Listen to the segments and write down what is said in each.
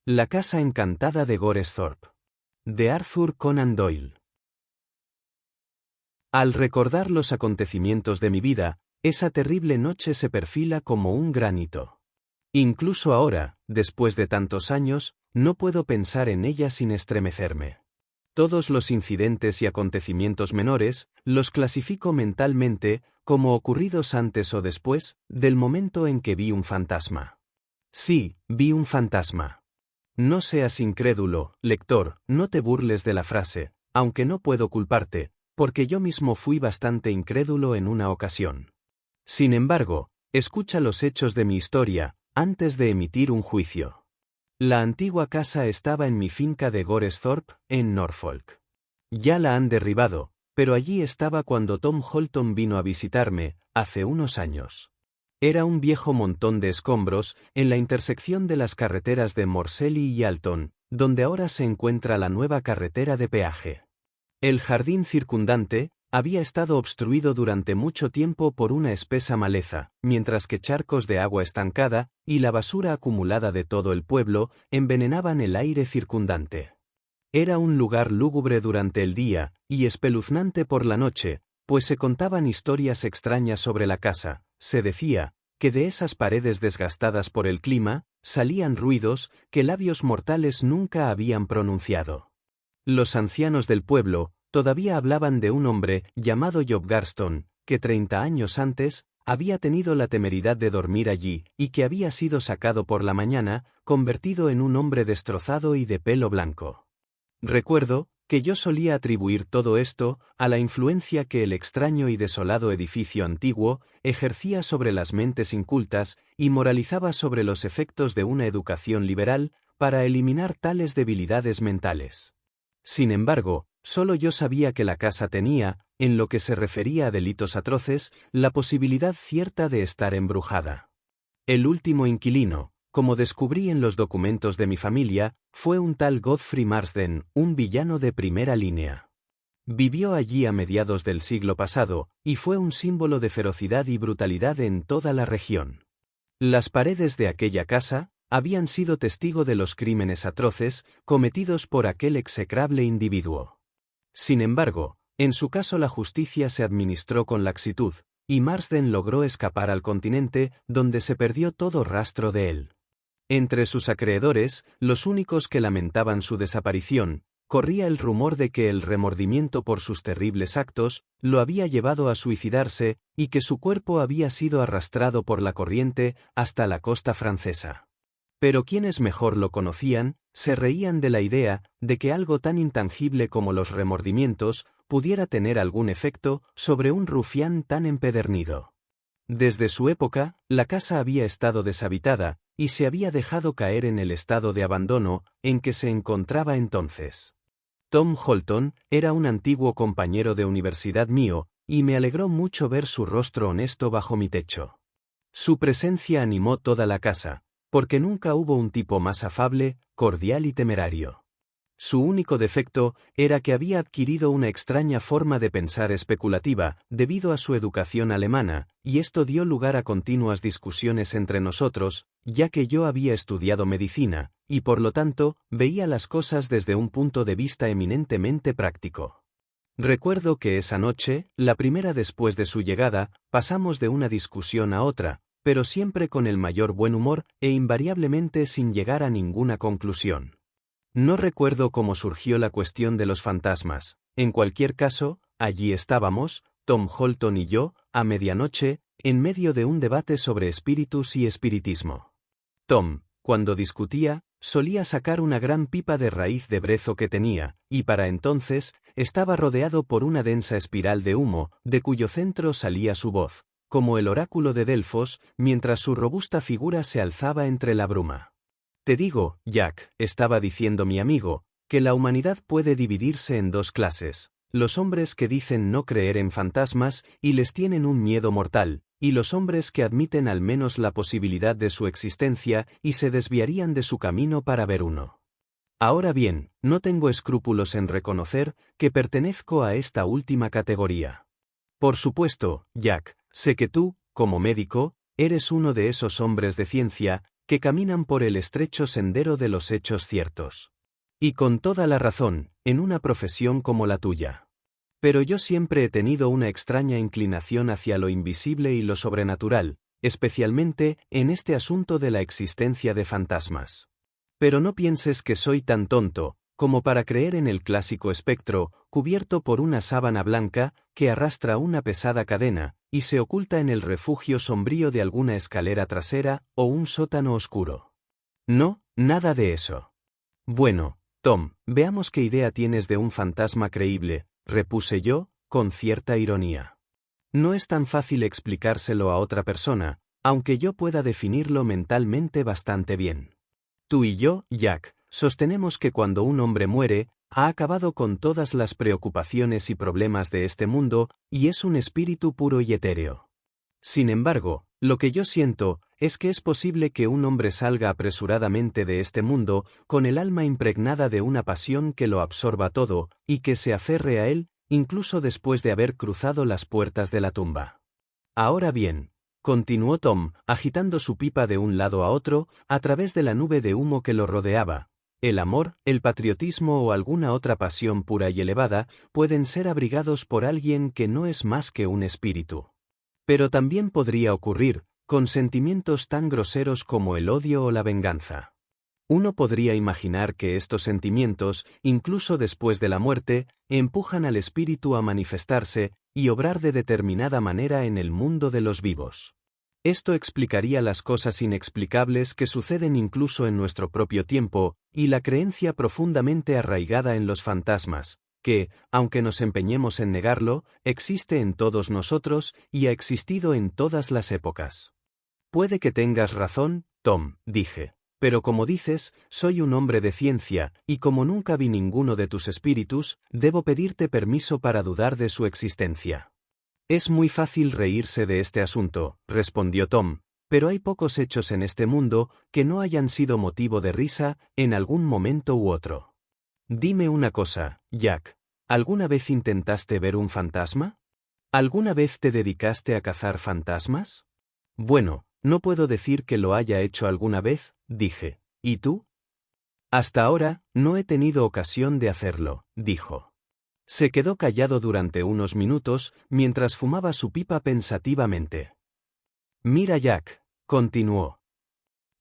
La casa encantada de Goresthorpe. De Arthur Conan Doyle. Al recordar los acontecimientos de mi vida, esa terrible noche se perfila como un gran hito. Incluso ahora, después de tantos años, no puedo pensar en ella sin estremecerme. Todos los incidentes y acontecimientos menores los clasifico mentalmente como ocurridos antes o después del momento en que vi un fantasma. Sí, vi un fantasma. No seas incrédulo, lector, no te burles de la frase, aunque no puedo culparte, porque yo mismo fui bastante incrédulo en una ocasión. Sin embargo, escucha los hechos de mi historia, antes de emitir un juicio. La antigua casa estaba en mi finca de Goresthorpe, en Norfolk. Ya la han derribado, pero allí estaba cuando Tom Holton vino a visitarme, hace unos años. Era un viejo montón de escombros en la intersección de las carreteras de Morselly y Alton, donde ahora se encuentra la nueva carretera de peaje. El jardín circundante había estado obstruido durante mucho tiempo por una espesa maleza, mientras que charcos de agua estancada y la basura acumulada de todo el pueblo envenenaban el aire circundante. Era un lugar lúgubre durante el día y espeluznante por la noche, pues se contaban historias extrañas sobre la casa. Se decía que de esas paredes desgastadas por el clima salían ruidos que labios mortales nunca habían pronunciado. Los ancianos del pueblo todavía hablaban de un hombre llamado Job Garston, que 30 años antes había tenido la temeridad de dormir allí y que había sido sacado por la mañana, convertido en un hombre destrozado y de pelo blanco. Recuerdo que yo solía atribuir todo esto a la influencia que el extraño y desolado edificio antiguo ejercía sobre las mentes incultas y moralizaba sobre los efectos de una educación liberal para eliminar tales debilidades mentales. Sin embargo, solo yo sabía que la casa tenía, en lo que se refería a delitos atroces, la posibilidad cierta de estar embrujada. El último inquilino, como descubrí en los documentos de mi familia, fue un tal Godfrey Marsden, un villano de primera línea. Vivió allí a mediados del siglo pasado, y fue un símbolo de ferocidad y brutalidad en toda la región. Las paredes de aquella casa habían sido testigo de los crímenes atroces cometidos por aquel execrable individuo. Sin embargo, en su caso la justicia se administró con laxitud, y Marsden logró escapar al continente, donde se perdió todo rastro de él. Entre sus acreedores, los únicos que lamentaban su desaparición, corría el rumor de que el remordimiento por sus terribles actos lo había llevado a suicidarse y que su cuerpo había sido arrastrado por la corriente hasta la costa francesa. Pero quienes mejor lo conocían, se reían de la idea de que algo tan intangible como los remordimientos pudiera tener algún efecto sobre un rufián tan empedernido. Desde su época, la casa había estado deshabitada y se había dejado caer en el estado de abandono en que se encontraba entonces. Tom Holton era un antiguo compañero de universidad mío, y me alegró mucho ver su rostro honesto bajo mi techo. Su presencia animó toda la casa, porque nunca hubo un tipo más afable, cordial y temerario. Su único defecto era que había adquirido una extraña forma de pensar especulativa debido a su educación alemana, y esto dio lugar a continuas discusiones entre nosotros, ya que yo había estudiado medicina, y por lo tanto, veía las cosas desde un punto de vista eminentemente práctico. Recuerdo que esa noche, la primera después de su llegada, pasamos de una discusión a otra, pero siempre con el mayor buen humor e invariablemente sin llegar a ninguna conclusión. No recuerdo cómo surgió la cuestión de los fantasmas. En cualquier caso, allí estábamos, Tom Holton y yo, a medianoche, en medio de un debate sobre espíritus y espiritismo. Tom, cuando discutía, solía sacar una gran pipa de raíz de brezo que tenía, y para entonces, estaba rodeado por una densa espiral de humo, de cuyo centro salía su voz, como el oráculo de Delfos, mientras su robusta figura se alzaba entre la bruma. Te digo, Jack, estaba diciendo mi amigo, que la humanidad puede dividirse en dos clases: los hombres que dicen no creer en fantasmas y les tienen un miedo mortal, y los hombres que admiten al menos la posibilidad de su existencia y se desviarían de su camino para ver uno. Ahora bien, no tengo escrúpulos en reconocer que pertenezco a esta última categoría. Por supuesto, Jack, sé que tú, como médico, eres uno de esos hombres de ciencia que caminan por el estrecho sendero de los hechos ciertos. Y con toda la razón, en una profesión como la tuya. Pero yo siempre he tenido una extraña inclinación hacia lo invisible y lo sobrenatural, especialmente en este asunto de la existencia de fantasmas. Pero no pienses que soy tan tonto como para creer en el clásico espectro, cubierto por una sábana blanca, que arrastra una pesada cadena, y se oculta en el refugio sombrío de alguna escalera trasera o un sótano oscuro. No, nada de eso. Bueno, Tom, veamos qué idea tienes de un fantasma creíble, repuse yo, con cierta ironía. No es tan fácil explicárselo a otra persona, aunque yo pueda definirlo mentalmente bastante bien. Tú y yo, Jack, sostenemos que cuando un hombre muere, ha acabado con todas las preocupaciones y problemas de este mundo, y es un espíritu puro y etéreo. Sin embargo, lo que yo siento es que es posible que un hombre salga apresuradamente de este mundo, con el alma impregnada de una pasión que lo absorba todo, y que se aferre a él, incluso después de haber cruzado las puertas de la tumba. Ahora bien, continuó Tom, agitando su pipa de un lado a otro, a través de la nube de humo que lo rodeaba, el amor, el patriotismo o alguna otra pasión pura y elevada pueden ser abrigados por alguien que no es más que un espíritu. Pero también podría ocurrir, con sentimientos tan groseros como el odio o la venganza. Uno podría imaginar que estos sentimientos, incluso después de la muerte, empujan al espíritu a manifestarse y obrar de determinada manera en el mundo de los vivos. Esto explicaría las cosas inexplicables que suceden incluso en nuestro propio tiempo, y la creencia profundamente arraigada en los fantasmas, que, aunque nos empeñemos en negarlo, existe en todos nosotros y ha existido en todas las épocas. Puede que tengas razón, Tom, dije. Pero como dices, soy un hombre de ciencia, y como nunca vi ninguno de tus espíritus, debo pedirte permiso para dudar de su existencia. Es muy fácil reírse de este asunto, respondió Tom, pero hay pocos hechos en este mundo que no hayan sido motivo de risa en algún momento u otro. Dime una cosa, Jack, ¿alguna vez intentaste ver un fantasma? ¿Alguna vez te dedicaste a cazar fantasmas? Bueno, no puedo decir que lo haya hecho alguna vez, dije. ¿Y tú? Hasta ahora, no he tenido ocasión de hacerlo, dijo. Se quedó callado durante unos minutos, mientras fumaba su pipa pensativamente. Mira, Jack, continuó.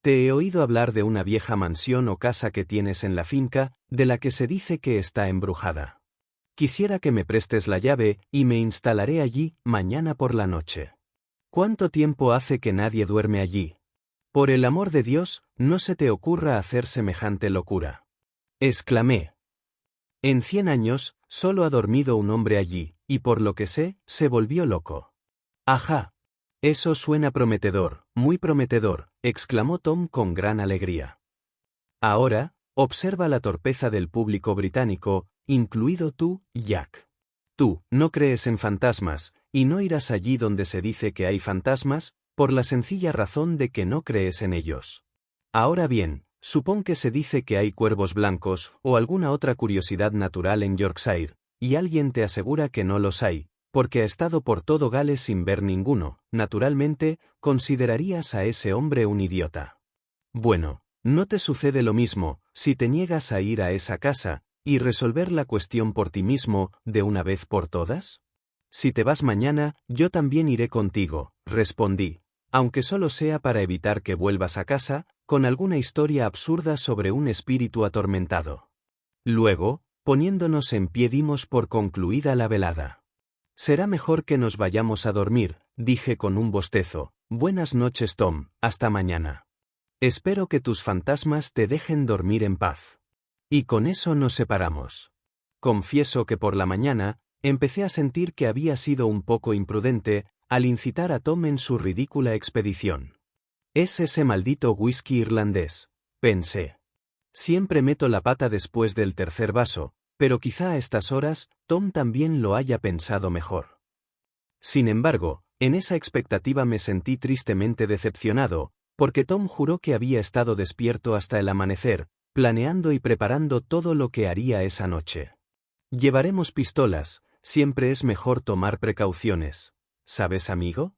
Te he oído hablar de una vieja mansión o casa que tienes en la finca, de la que se dice que está embrujada. Quisiera que me prestes la llave y me instalaré allí mañana por la noche. ¿Cuánto tiempo hace que nadie duerme allí? Por el amor de Dios, no se te ocurra hacer semejante locura. Exclamé. En 100 años, solo ha dormido un hombre allí, y por lo que sé, se volvió loco. Ajá. Eso suena prometedor, muy prometedor, exclamó Tom con gran alegría. Ahora, observa la torpeza del público británico, incluido tú, Jack. Tú, no crees en fantasmas, y no irás allí donde se dice que hay fantasmas, por la sencilla razón de que no crees en ellos. Ahora bien, supón que se dice que hay cuervos blancos o alguna otra curiosidad natural en Yorkshire, y alguien te asegura que no los hay, porque ha estado por todo Gales sin ver ninguno. Naturalmente, considerarías a ese hombre un idiota. Bueno, ¿no te sucede lo mismo si te niegas a ir a esa casa y resolver la cuestión por ti mismo, de una vez por todas? Si te vas mañana, yo también iré contigo, respondí, aunque solo sea para evitar que vuelvas a casa, con alguna historia absurda sobre un espíritu atormentado. Luego, poniéndonos en pie dimos por concluida la velada. Será mejor que nos vayamos a dormir, dije con un bostezo. Buenas noches, Tom, hasta mañana. Espero que tus fantasmas te dejen dormir en paz. Y con eso nos separamos. Confieso que por la mañana, empecé a sentir que había sido un poco imprudente al incitar a Tom en su ridícula expedición. Es ese maldito whisky irlandés, pensé. Siempre meto la pata después del tercer vaso, pero quizá a estas horas, Tom también lo haya pensado mejor. Sin embargo, en esa expectativa me sentí tristemente decepcionado, porque Tom juró que había estado despierto hasta el amanecer, planeando y preparando todo lo que haría esa noche. Llevaremos pistolas, siempre es mejor tomar precauciones, ¿sabes, amigo?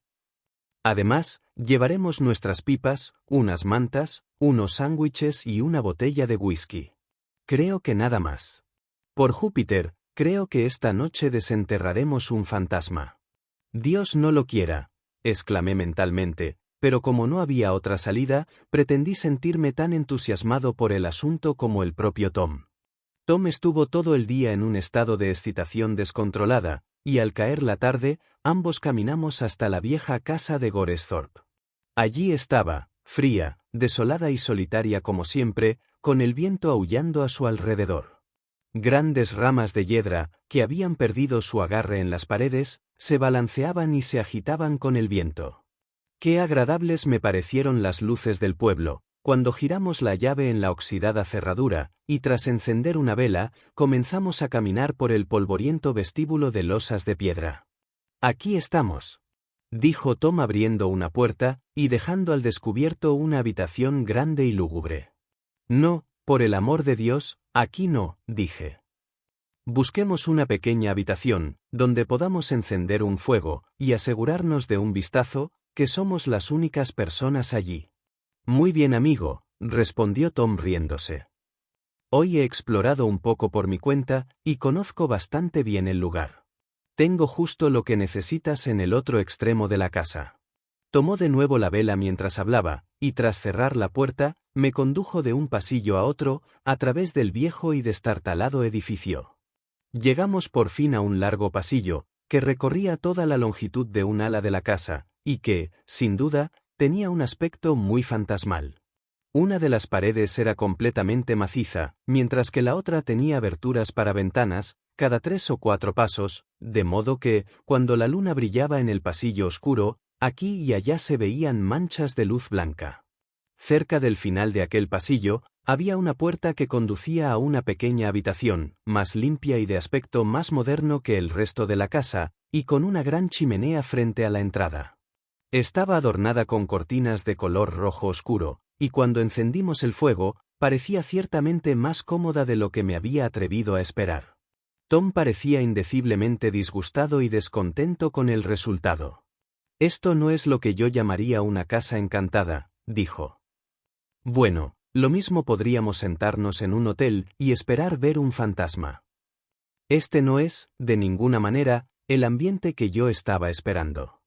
Además, llevaremos nuestras pipas, unas mantas, unos sándwiches y una botella de whisky. Creo que nada más. Por Júpiter, creo que esta noche desenterraremos un fantasma. Dios no lo quiera, exclamé mentalmente, pero como no había otra salida, pretendí sentirme tan entusiasmado por el asunto como el propio Tom. Tom estuvo todo el día en un estado de excitación descontrolada, y al caer la tarde, ambos caminamos hasta la vieja casa de Goresthorpe. Allí estaba, fría, desolada y solitaria como siempre, con el viento aullando a su alrededor. Grandes ramas de hiedra, que habían perdido su agarre en las paredes, se balanceaban y se agitaban con el viento. Qué agradables me parecieron las luces del pueblo, cuando giramos la llave en la oxidada cerradura, y tras encender una vela, comenzamos a caminar por el polvoriento vestíbulo de losas de piedra. «Aquí estamos», dijo Tom abriendo una puerta, y dejando al descubierto una habitación grande y lúgubre. «No, por el amor de Dios, aquí no», dije. «Busquemos una pequeña habitación, donde podamos encender un fuego, y asegurarnos de un vistazo, que somos las únicas personas allí». «Muy bien, amigo», respondió Tom riéndose. «Hoy he explorado un poco por mi cuenta, y conozco bastante bien el lugar. Tengo justo lo que necesitas en el otro extremo de la casa». Tomó de nuevo la vela mientras hablaba, y tras cerrar la puerta, me condujo de un pasillo a otro, a través del viejo y destartalado edificio. Llegamos por fin a un largo pasillo, que recorría toda la longitud de un ala de la casa, y que, sin duda, tenía un aspecto muy fantasmal. Una de las paredes era completamente maciza, mientras que la otra tenía aberturas para ventanas, cada 3 o 4 pasos, de modo que, cuando la luna brillaba en el pasillo oscuro, aquí y allá se veían manchas de luz blanca. Cerca del final de aquel pasillo, había una puerta que conducía a una pequeña habitación, más limpia y de aspecto más moderno que el resto de la casa, y con una gran chimenea frente a la entrada. Estaba adornada con cortinas de color rojo oscuro, y cuando encendimos el fuego, parecía ciertamente más cómoda de lo que me había atrevido a esperar. Tom parecía indeciblemente disgustado y descontento con el resultado. «Esto no es lo que yo llamaría una casa encantada», dijo. «Bueno, lo mismo podríamos sentarnos en un hotel y esperar ver un fantasma. Este no es, de ninguna manera, el ambiente que yo estaba esperando.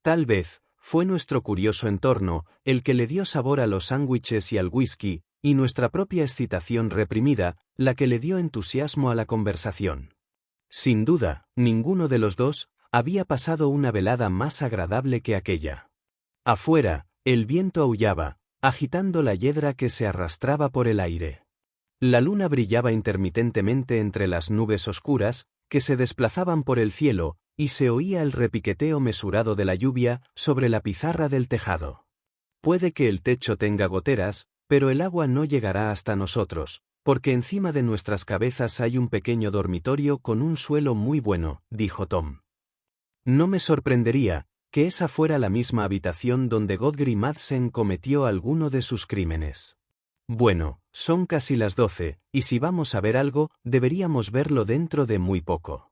Tal vez, fue nuestro curioso entorno, el que le dio sabor a los sándwiches y al whisky, y nuestra propia excitación reprimida, la que le dio entusiasmo a la conversación. Sin duda, ninguno de los dos había pasado una velada más agradable que aquella. Afuera, el viento aullaba, agitando la hiedra que se arrastraba por el aire. La luna brillaba intermitentemente entre las nubes oscuras, que se desplazaban por el cielo, y se oía el repiqueteo mesurado de la lluvia sobre la pizarra del tejado. Puede que el techo tenga goteras, pero el agua no llegará hasta nosotros, porque encima de nuestras cabezas hay un pequeño dormitorio con un suelo muy bueno, dijo Tom. No me sorprendería que esa fuera la misma habitación donde Godfrey Madsen cometió alguno de sus crímenes. Bueno, son casi las 12, y si vamos a ver algo, deberíamos verlo dentro de muy poco.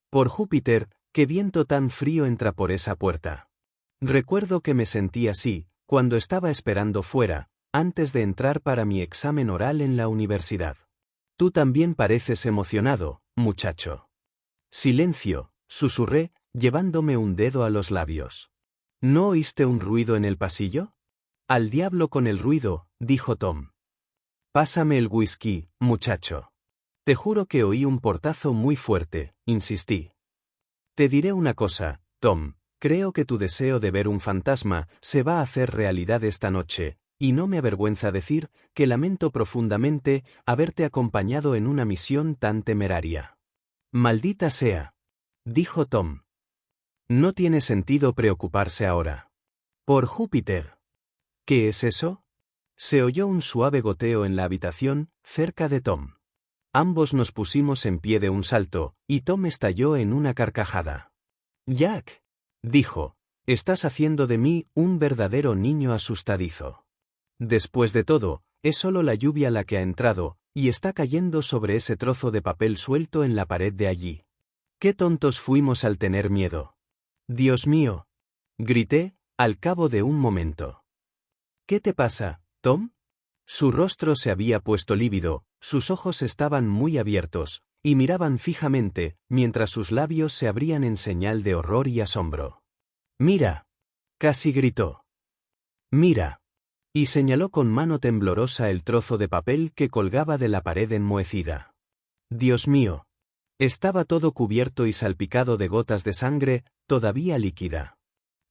Por Júpiter, qué viento tan frío entra por esa puerta. Recuerdo que me sentí así, cuando estaba esperando fuera, antes de entrar para mi examen oral en la universidad. Tú también pareces emocionado, muchacho. Silencio, susurré, llevándome un dedo a los labios. ¿No oíste un ruido en el pasillo? Al diablo con el ruido, dijo Tom. Pásame el whisky, muchacho. Te juro que oí un portazo muy fuerte, insistí. Te diré una cosa, Tom, creo que tu deseo de ver un fantasma se va a hacer realidad esta noche, y no me avergüenza decir que lamento profundamente haberte acompañado en una misión tan temeraria. Maldita sea, dijo Tom. No tiene sentido preocuparse ahora. Por Júpiter. ¿Qué es eso? Se oyó un suave goteo en la habitación, cerca de Tom. Ambos nos pusimos en pie de un salto, y Tom estalló en una carcajada. «Jack», dijo, «estás haciendo de mí un verdadero niño asustadizo. Después de todo, es solo la lluvia la que ha entrado, y está cayendo sobre ese trozo de papel suelto en la pared de allí. Qué tontos fuimos al tener miedo. Dios mío», grité, al cabo de un momento. «¿Qué te pasa, Tom?» Su rostro se había puesto lívido, sus ojos estaban muy abiertos, y miraban fijamente, mientras sus labios se abrían en señal de horror y asombro. «¡Mira!», casi gritó. «¡Mira!», y señaló con mano temblorosa el trozo de papel que colgaba de la pared enmohecida. Dios mío. Estaba todo cubierto y salpicado de gotas de sangre, todavía líquida.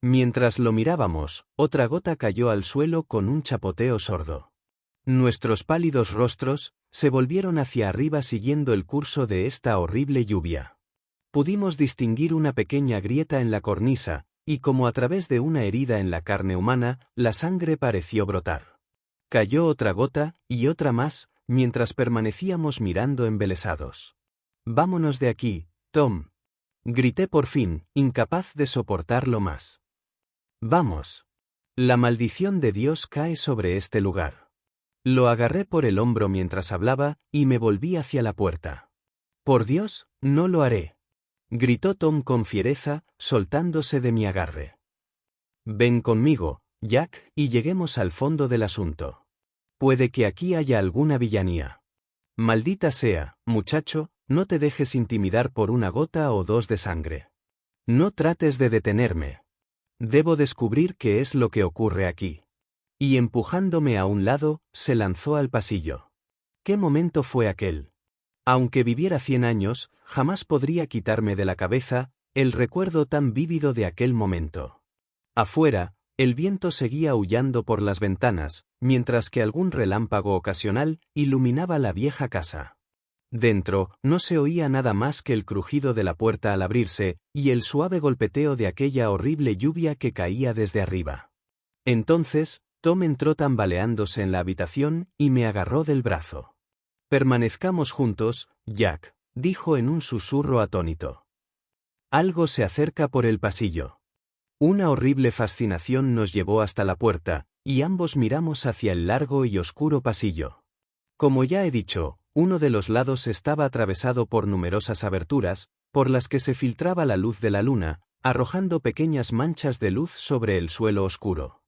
Mientras lo mirábamos, otra gota cayó al suelo con un chapoteo sordo. Nuestros pálidos rostros se volvieron hacia arriba siguiendo el curso de esta horrible lluvia. Pudimos distinguir una pequeña grieta en la cornisa, y como a través de una herida en la carne humana, la sangre pareció brotar. Cayó otra gota, y otra más, mientras permanecíamos mirando embelesados. «Vámonos de aquí, Tom», grité por fin, incapaz de soportarlo más. «Vamos. La maldición de Dios cae sobre este lugar». Lo agarré por el hombro mientras hablaba, y me volví hacia la puerta. «Por Dios, no lo haré», gritó Tom con fiereza, soltándose de mi agarre. «Ven conmigo, Jack, y lleguemos al fondo del asunto. Puede que aquí haya alguna villanía. Maldita sea, muchacho, no te dejes intimidar por una gota o dos de sangre. No trates de detenerme. Debo descubrir qué es lo que ocurre aquí». Y empujándome a un lado, se lanzó al pasillo. ¿Qué momento fue aquel? Aunque viviera 100 años, jamás podría quitarme de la cabeza el recuerdo tan vívido de aquel momento. Afuera, el viento seguía aullando por las ventanas, mientras que algún relámpago ocasional iluminaba la vieja casa. Dentro, no se oía nada más que el crujido de la puerta al abrirse y el suave golpeteo de aquella horrible lluvia que caía desde arriba. Entonces, Tom entró tambaleándose en la habitación y me agarró del brazo. «Permanezcamos juntos, Jack», dijo en un susurro atónito. Algo se acerca por el pasillo. Una horrible fascinación nos llevó hasta la puerta, y ambos miramos hacia el largo y oscuro pasillo. Como ya he dicho, uno de los lados estaba atravesado por numerosas aberturas, por las que se filtraba la luz de la luna, arrojando pequeñas manchas de luz sobre el suelo oscuro.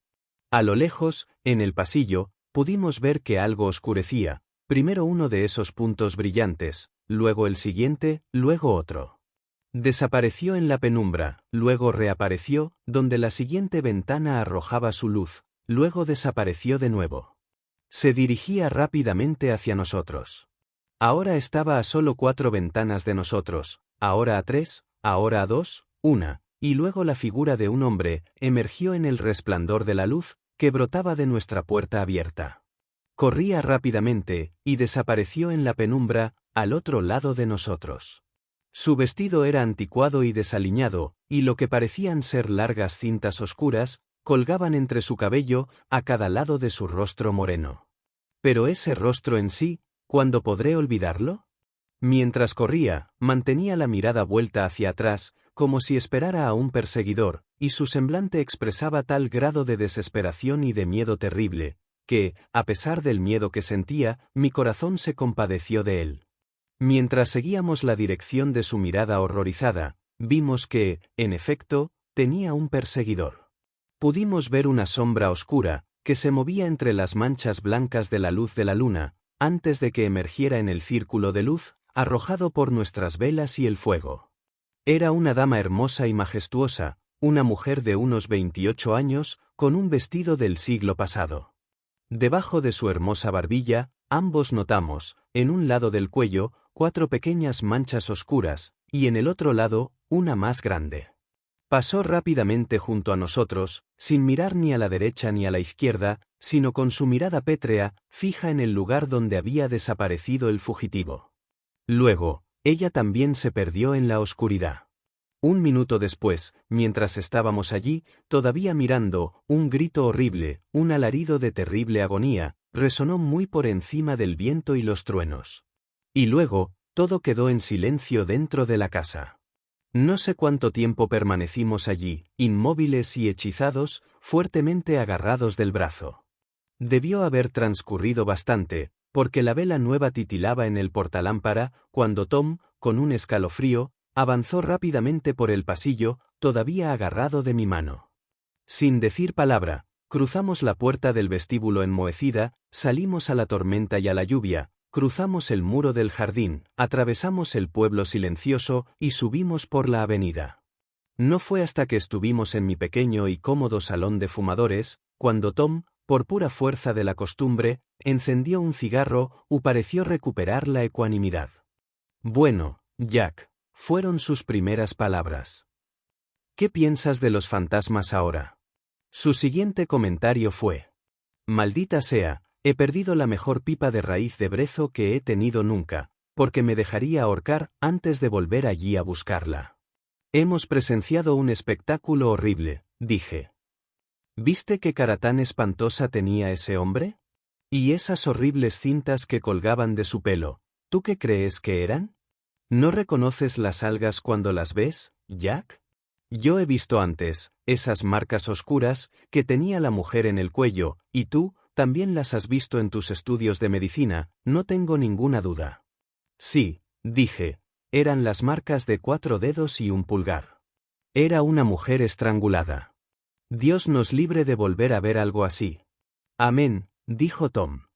A lo lejos, en el pasillo, pudimos ver que algo oscurecía, primero uno de esos puntos brillantes, luego el siguiente, luego otro. Desapareció en la penumbra, luego reapareció, donde la siguiente ventana arrojaba su luz, luego desapareció de nuevo. Se dirigía rápidamente hacia nosotros. Ahora estaba a solo 4 ventanas de nosotros, ahora a 3, ahora a 2, 1. Y luego la figura de un hombre emergió en el resplandor de la luz que brotaba de nuestra puerta abierta. Corría rápidamente y desapareció en la penumbra al otro lado de nosotros. Su vestido era anticuado y desaliñado, y lo que parecían ser largas cintas oscuras colgaban entre su cabello a cada lado de su rostro moreno. Pero ese rostro en sí, ¿cuándo podré olvidarlo? Mientras corría, mantenía la mirada vuelta hacia atrás, como si esperara a un perseguidor, y su semblante expresaba tal grado de desesperación y de miedo terrible, que, a pesar del miedo que sentía, mi corazón se compadeció de él. Mientras seguíamos la dirección de su mirada horrorizada, vimos que, en efecto, tenía un perseguidor. Pudimos ver una sombra oscura, que se movía entre las manchas blancas de la luz de la luna, antes de que emergiera en el círculo de luz, arrojado por nuestras velas y el fuego. Era una dama hermosa y majestuosa, una mujer de unos 28 años, con un vestido del siglo pasado. Debajo de su hermosa barbilla, ambos notamos, en un lado del cuello, 4 pequeñas manchas oscuras, y en el otro lado, una más grande. Pasó rápidamente junto a nosotros, sin mirar ni a la derecha ni a la izquierda, sino con su mirada pétrea, fija en el lugar donde había desaparecido el fugitivo. Luego, ella también se perdió en la oscuridad. Un minuto después, mientras estábamos allí, todavía mirando, un grito horrible, un alarido de terrible agonía, resonó muy por encima del viento y los truenos. Y luego, todo quedó en silencio dentro de la casa. No sé cuánto tiempo permanecimos allí, inmóviles y hechizados, fuertemente agarrados del brazo. Debió haber transcurrido bastante, porque la vela nueva titilaba en el portalámpara, cuando Tom, con un escalofrío, avanzó rápidamente por el pasillo, todavía agarrado de mi mano. Sin decir palabra, Cruzamos la puerta del vestíbulo enmohecida, salimos a la tormenta y a la lluvia, cruzamos el muro del jardín, atravesamos el pueblo silencioso y subimos por la avenida. No fue hasta que estuvimos en mi pequeño y cómodo salón de fumadores, cuando Tom, por pura fuerza de la costumbre, encendió un cigarro y pareció recuperar la ecuanimidad. Bueno, Jack, fueron sus primeras palabras. ¿Qué piensas de los fantasmas ahora? Su siguiente comentario fue: maldita sea, he perdido la mejor pipa de raíz de brezo que he tenido nunca, porque me dejaría ahorcar antes de volver allí a buscarla. Hemos presenciado un espectáculo horrible, dije. ¿Viste qué cara tan espantosa tenía ese hombre? Y esas horribles cintas que colgaban de su pelo, ¿tú qué crees que eran? ¿No reconoces las algas cuando las ves, Jack? Yo he visto antes esas marcas oscuras que tenía la mujer en el cuello, y tú también las has visto en tus estudios de medicina, no tengo ninguna duda. Sí, dije, eran las marcas de 4 dedos y un pulgar. Era una mujer estrangulada. Dios nos libre de volver a ver algo así. Amén, dijo Tom.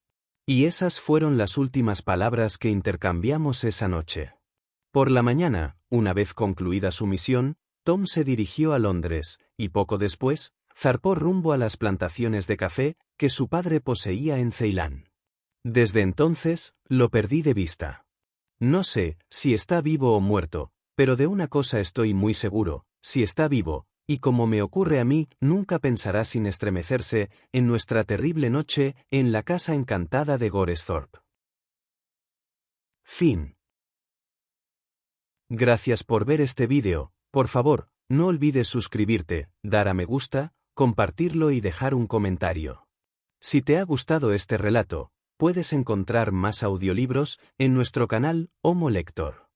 Y esas fueron las últimas palabras que intercambiamos esa noche. Por la mañana, una vez concluida su misión, Tom se dirigió a Londres, y poco después, zarpó rumbo a las plantaciones de café que su padre poseía en Ceilán. Desde entonces, lo perdí de vista. No sé si está vivo o muerto, pero de una cosa estoy muy seguro: si está vivo, y como me ocurre a mí, nunca pensará sin estremecerse en nuestra terrible noche en la casa encantada de Goresthorpe. Fin. Gracias por ver este vídeo. Por favor, no olvides suscribirte, dar a me gusta, compartirlo y dejar un comentario. Si te ha gustado este relato, puedes encontrar más audiolibros en nuestro canal Homo Lector.